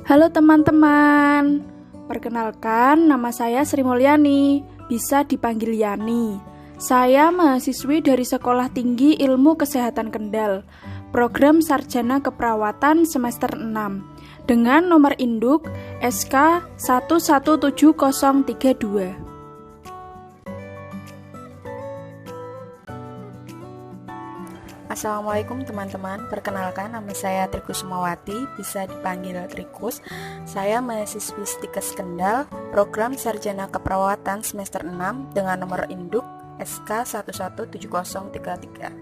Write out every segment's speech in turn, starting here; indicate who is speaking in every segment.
Speaker 1: Halo teman-teman, perkenalkan nama saya Sri Mulyani, bisa dipanggil Yani. Saya mahasiswi dari Sekolah Tinggi Ilmu Kesehatan Kendal, program Sarjana Keperawatan semester 6, dengan nomor induk SK 117032.
Speaker 2: Assalamualaikum teman-teman, perkenalkan nama saya Trikus Sumawati, bisa dipanggil Trikus. Saya mahasiswi Stikes Kendal, program Sarjana Keperawatan semester 6 dengan nomor induk SK 117033.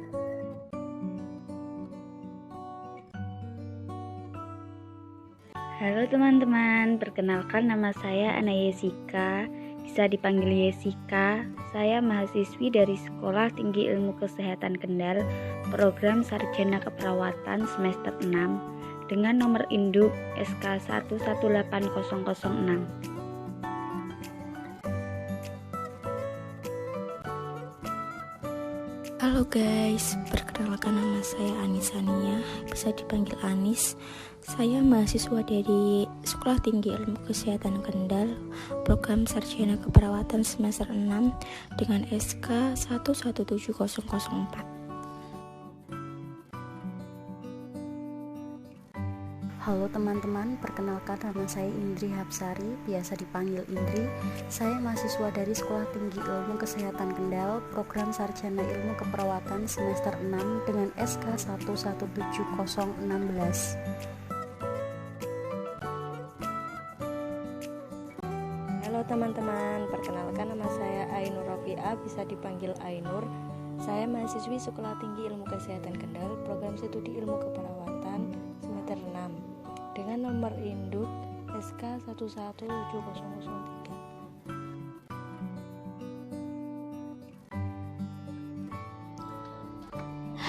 Speaker 3: Halo teman-teman, perkenalkan nama saya Ana Yesika, bisa dipanggil Yesika. Saya mahasiswi dari Sekolah Tinggi Ilmu Kesehatan Kendal, program Sarjana Keperawatan semester 6 dengan nomor induk SK 118006.
Speaker 4: Halo guys, perkenalkan nama saya Anisania, bisa dipanggil Anis. Saya mahasiswa dari Sekolah Tinggi Ilmu Kesehatan Kendal, program Sarjana Keperawatan semester 6 dengan SK 117004.
Speaker 5: Halo teman-teman, perkenalkan nama saya Indri Hapsari, biasa dipanggil Indri. Saya mahasiswa dari Sekolah Tinggi Ilmu Kesehatan Kendal, program Sarjana Ilmu Keperawatan semester 6 dengan SK 117016.
Speaker 6: Halo teman-teman, perkenalkan nama saya Ainur Rofiah, bisa dipanggil Ainur. Saya mahasiswi Sekolah Tinggi Ilmu Kesehatan Kendal, program studi Ilmu Keperawatan semester 6 dengan nomor induk SK 117003.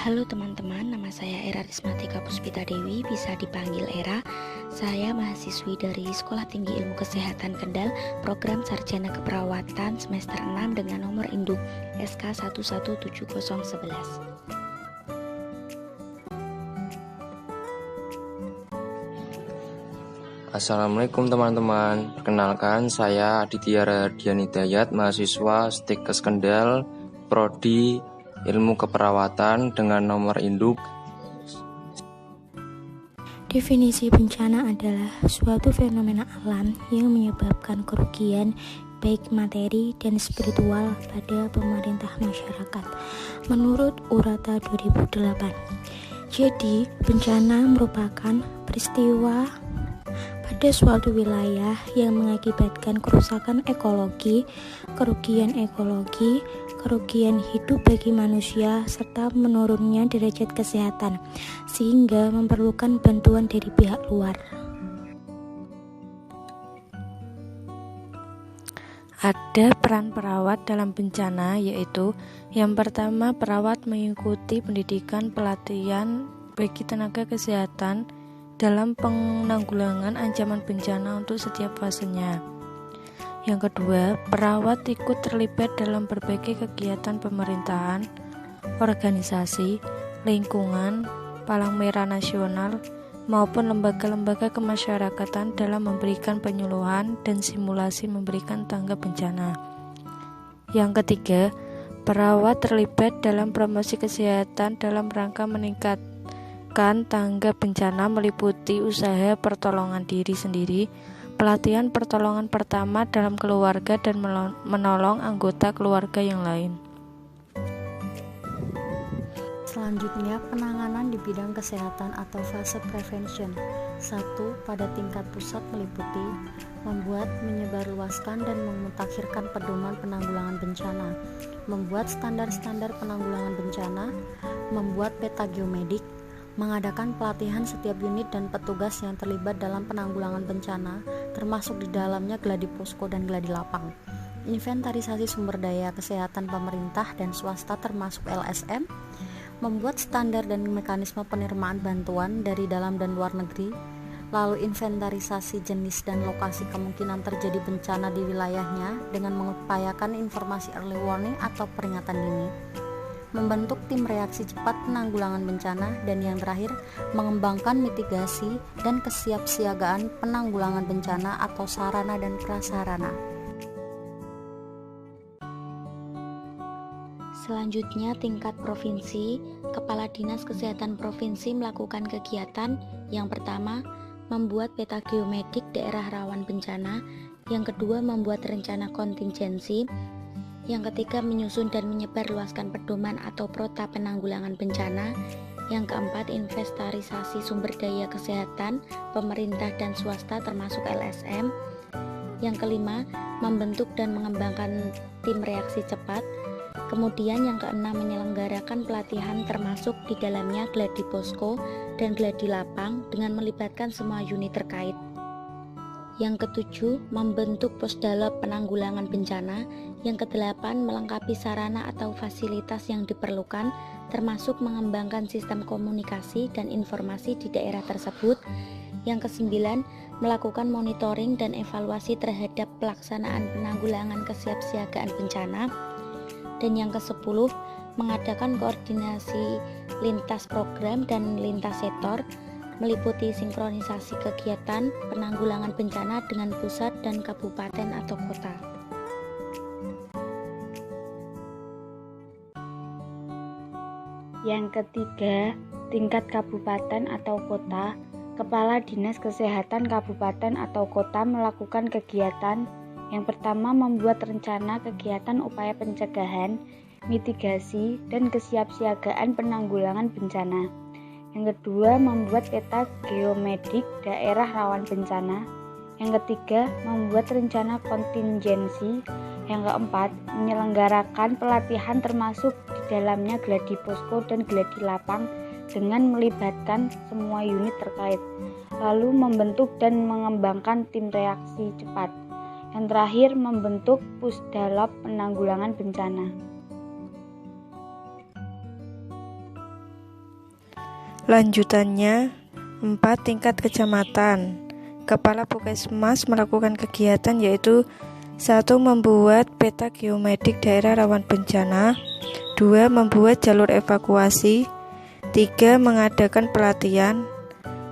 Speaker 4: Halo teman-teman, nama saya Era Rismatika Puspita Dewi, bisa dipanggil Era. Saya mahasiswi dari Sekolah Tinggi Ilmu Kesehatan Kendal, program Sarjana Keperawatan semester 6 dengan nomor induk SK 117011.
Speaker 7: Assalamualaikum teman-teman, perkenalkan saya Aditya Radian Hidayat, mahasiswa Stikes Kendal, Prodi Ilmu Keperawatan dengan nomor induk.
Speaker 4: Definisi bencana adalah suatu fenomena alam yang menyebabkan kerugian baik materi dan spiritual pada pemerintah masyarakat menurut Urata 2008. Jadi, bencana merupakan peristiwa pada suatu wilayah yang mengakibatkan kerusakan ekologi, kerugian hidup bagi manusia, serta menurunnya derajat kesehatan, sehingga memerlukan bantuan dari pihak luar.
Speaker 1: Ada peran perawat dalam bencana, yaitu yang pertama, perawat mengikuti pendidikan pelatihan bagi tenaga kesehatan dalam penanggulangan ancaman bencana untuk setiap fasenya. Yang kedua, perawat ikut terlibat dalam berbagai kegiatan pemerintahan, organisasi, lingkungan, Palang Merah Nasional, maupun lembaga-lembaga kemasyarakatan dalam memberikan penyuluhan dan simulasi memberikan tanggap bencana. Yang ketiga, perawat terlibat dalam promosi kesehatan dalam rangka meningkatkan tanggap bencana meliputi usaha pertolongan diri sendiri, pelatihan pertolongan pertama dalam keluarga, dan menolong anggota keluarga yang lain.
Speaker 5: Selanjutnya, penanganan di bidang kesehatan atau fase prevention. 1. Pada tingkat pusat meliputi membuat, menyebarluaskan, dan memutakhirkan pedoman penanggulangan bencana, membuat standar-standar penanggulangan bencana, membuat peta geomedik, mengadakan pelatihan setiap unit dan petugas yang terlibat dalam penanggulangan bencana, termasuk di dalamnya gladi posko dan gladi lapang, inventarisasi sumber daya kesehatan pemerintah dan swasta termasuk LSM, membuat standar dan mekanisme penerimaan bantuan dari dalam dan luar negeri, lalu inventarisasi jenis dan lokasi kemungkinan terjadi bencana di wilayahnya dengan mengupayakan informasi early warning atau peringatan dini, membentuk tim reaksi cepat penanggulangan bencana, dan yang terakhir, mengembangkan mitigasi dan kesiapsiagaan penanggulangan bencana atau sarana dan prasarana.
Speaker 4: Selanjutnya, tingkat provinsi, Kepala Dinas Kesehatan Provinsi melakukan kegiatan yang pertama, membuat peta geometrik daerah rawan bencana, yang kedua, membuat rencana kontingensi, yang ketiga, menyusun dan menyebarluaskan pedoman atau prota penanggulangan bencana, yang keempat, inventarisasi sumber daya kesehatan pemerintah dan swasta termasuk LSM, yang kelima, membentuk dan mengembangkan tim reaksi cepat. Kemudian yang keenam, menyelenggarakan pelatihan termasuk di dalamnya gladi posko dan gladi lapang dengan melibatkan semua unit terkait. Yang ketujuh, membentuk posdalop penanggulangan bencana. Yang kedelapan, melengkapi sarana atau fasilitas yang diperlukan termasuk mengembangkan sistem komunikasi dan informasi di daerah tersebut. Yang kesembilan, melakukan monitoring dan evaluasi terhadap pelaksanaan penanggulangan kesiapsiagaan bencana. Dan yang ke-10, mengadakan koordinasi lintas program dan lintas sektor, meliputi sinkronisasi kegiatan penanggulangan bencana dengan pusat dan kabupaten atau kota.
Speaker 3: Yang ketiga, tingkat kabupaten atau kota, Kepala Dinas Kesehatan Kabupaten atau Kota melakukan kegiatan. Yang pertama, membuat rencana kegiatan upaya pencegahan, mitigasi, dan kesiapsiagaan penanggulangan bencana. Yang kedua, membuat peta geometrik daerah rawan bencana. Yang ketiga, membuat rencana kontingensi. Yang keempat, menyelenggarakan pelatihan termasuk di dalamnya gladi posko dan gladi lapang dengan melibatkan semua unit terkait. Lalu membentuk dan mengembangkan tim reaksi cepat. Yang terakhir, membentuk pusdalop penanggulangan bencana.
Speaker 1: Lanjutannya, 4. Tingkat kecamatan. Kepala Puskesmas melakukan kegiatan yaitu 1. Membuat peta geometrik daerah rawan bencana. 2. Membuat jalur evakuasi. 3. Mengadakan pelatihan.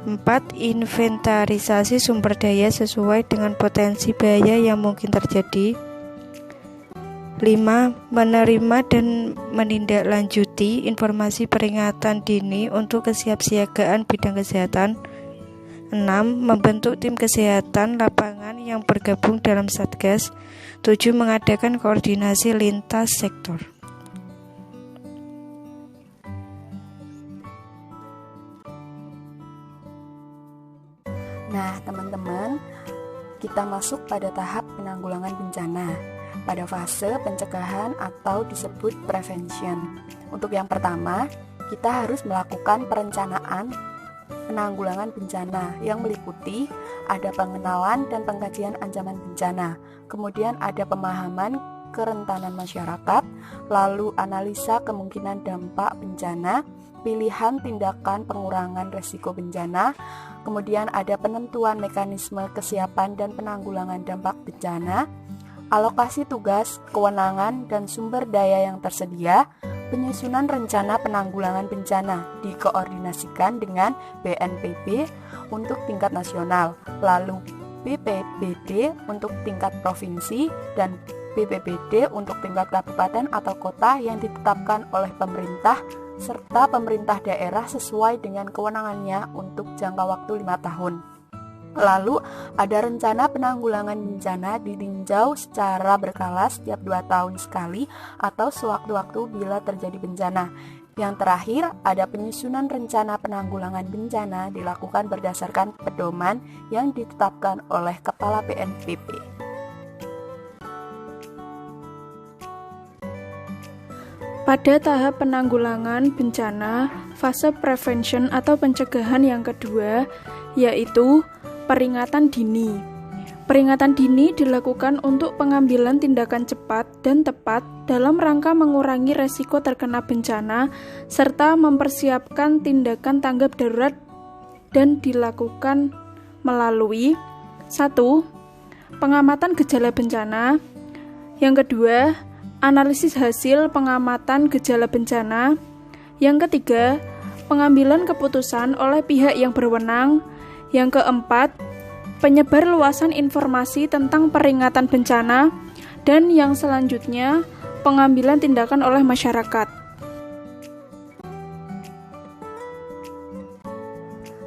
Speaker 1: 4. Inventarisasi sumber daya sesuai dengan potensi bahaya yang mungkin terjadi. 5. Menerima dan menindaklanjuti informasi peringatan dini untuk kesiapsiagaan bidang kesehatan. 6. Membentuk tim kesehatan lapangan yang bergabung dalam Satgas. 7. Mengadakan koordinasi lintas sektor.
Speaker 2: Nah, teman-teman, kita masuk pada tahap penanggulangan bencana pada fase pencegahan atau disebut prevention. Untuk yang pertama, kita harus melakukan perencanaan penanggulangan bencana yang meliputi ada pengenalan dan pengkajian ancaman bencana, kemudian ada pemahaman kerentanan masyarakat, lalu analisa kemungkinan dampak bencana, pilihan tindakan pengurangan risiko bencana, kemudian ada penentuan mekanisme kesiapan dan penanggulangan dampak bencana, alokasi tugas, kewenangan, dan sumber daya yang tersedia, penyusunan rencana penanggulangan bencana dikoordinasikan dengan BNPB untuk tingkat nasional, lalu BPBD untuk tingkat provinsi, dan BPBD untuk tingkat kabupaten atau kota yang ditetapkan oleh pemerintah serta pemerintah daerah sesuai dengan kewenangannya untuk jangka waktu 5 tahun. Lalu ada rencana penanggulangan bencana ditinjau secara berkala setiap 2 tahun sekali atau sewaktu-waktu bila terjadi bencana. Yang terakhir, ada penyusunan rencana penanggulangan bencana dilakukan berdasarkan pedoman yang ditetapkan oleh Kepala BNPB.
Speaker 8: Pada tahap penanggulangan bencana, fase prevention atau pencegahan yang kedua, yaitu peringatan dini. Peringatan dini dilakukan untuk pengambilan tindakan cepat dan tepat dalam rangka mengurangi resiko terkena bencana, serta mempersiapkan tindakan tanggap darurat dan dilakukan melalui 1. Pengamatan gejala bencana. Yang kedua, analisis hasil pengamatan gejala bencana. Yang ketiga, pengambilan keputusan oleh pihak yang berwenang. Yang keempat, penyebar luasan informasi tentang peringatan bencana. Dan yang selanjutnya, pengambilan tindakan oleh masyarakat.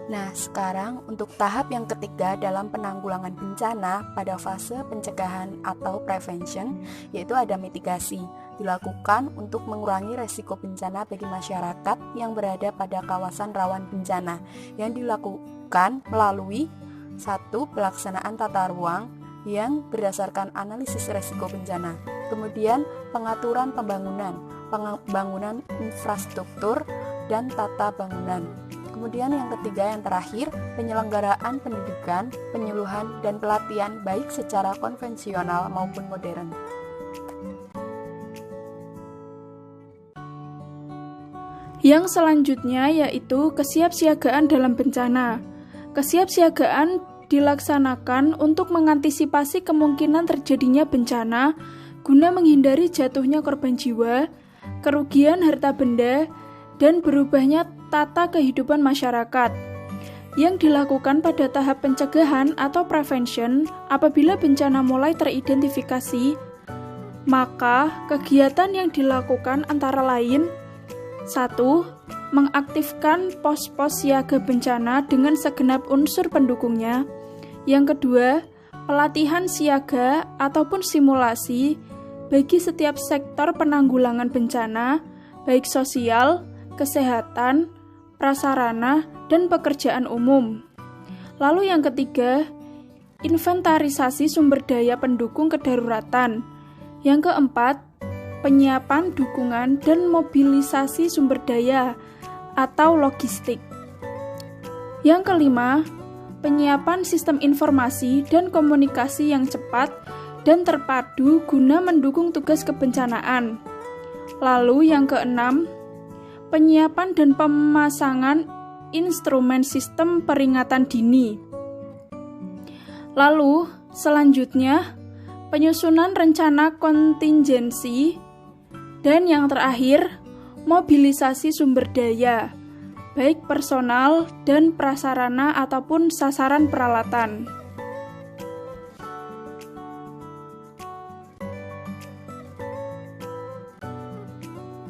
Speaker 2: Nah, sekarang untuk tahap yang ketiga dalam penanggulangan bencana pada fase pencegahan atau prevention, yaitu ada mitigasi, dilakukan untuk mengurangi resiko bencana bagi masyarakat yang berada pada kawasan rawan bencana, yang dilakukan melalui 1. Pelaksanaan tata ruang yang berdasarkan analisis resiko bencana, kemudian pengaturan pembangunan infrastruktur dan tata bangunan. Kemudian yang ketiga, yang terakhir, penyelenggaraan pendidikan, penyuluhan, dan pelatihan baik secara konvensional maupun modern.
Speaker 8: Yang selanjutnya yaitu kesiapsiagaan dalam bencana. Kesiapsiagaan dilaksanakan untuk mengantisipasi kemungkinan terjadinya bencana guna menghindari jatuhnya korban jiwa, kerugian harta benda, dan berubahnya tata kehidupan masyarakat, yang dilakukan pada tahap pencegahan atau prevention. Apabila bencana mulai teridentifikasi, maka kegiatan yang dilakukan antara lain: 1. Mengaktifkan pos-pos siaga bencana dengan segenap unsur pendukungnya. Yang kedua, pelatihan siaga ataupun simulasi bagi setiap sektor penanggulangan bencana, baik sosial, kesehatan, prasarana, dan pekerjaan umum. Lalu yang ketiga, inventarisasi sumber daya pendukung kedaruratan. Yang keempat, penyiapan dukungan dan mobilisasi sumber daya atau logistik. Yang kelima, penyiapan sistem informasi dan komunikasi yang cepat dan terpadu guna mendukung tugas kebencanaan. Lalu yang keenam, penyiapan dan pemasangan instrumen sistem peringatan dini. Lalu, selanjutnya, penyusunan rencana kontingensi. Dan yang terakhir, mobilisasi sumber daya, baik personal dan prasarana ataupun sasaran peralatan.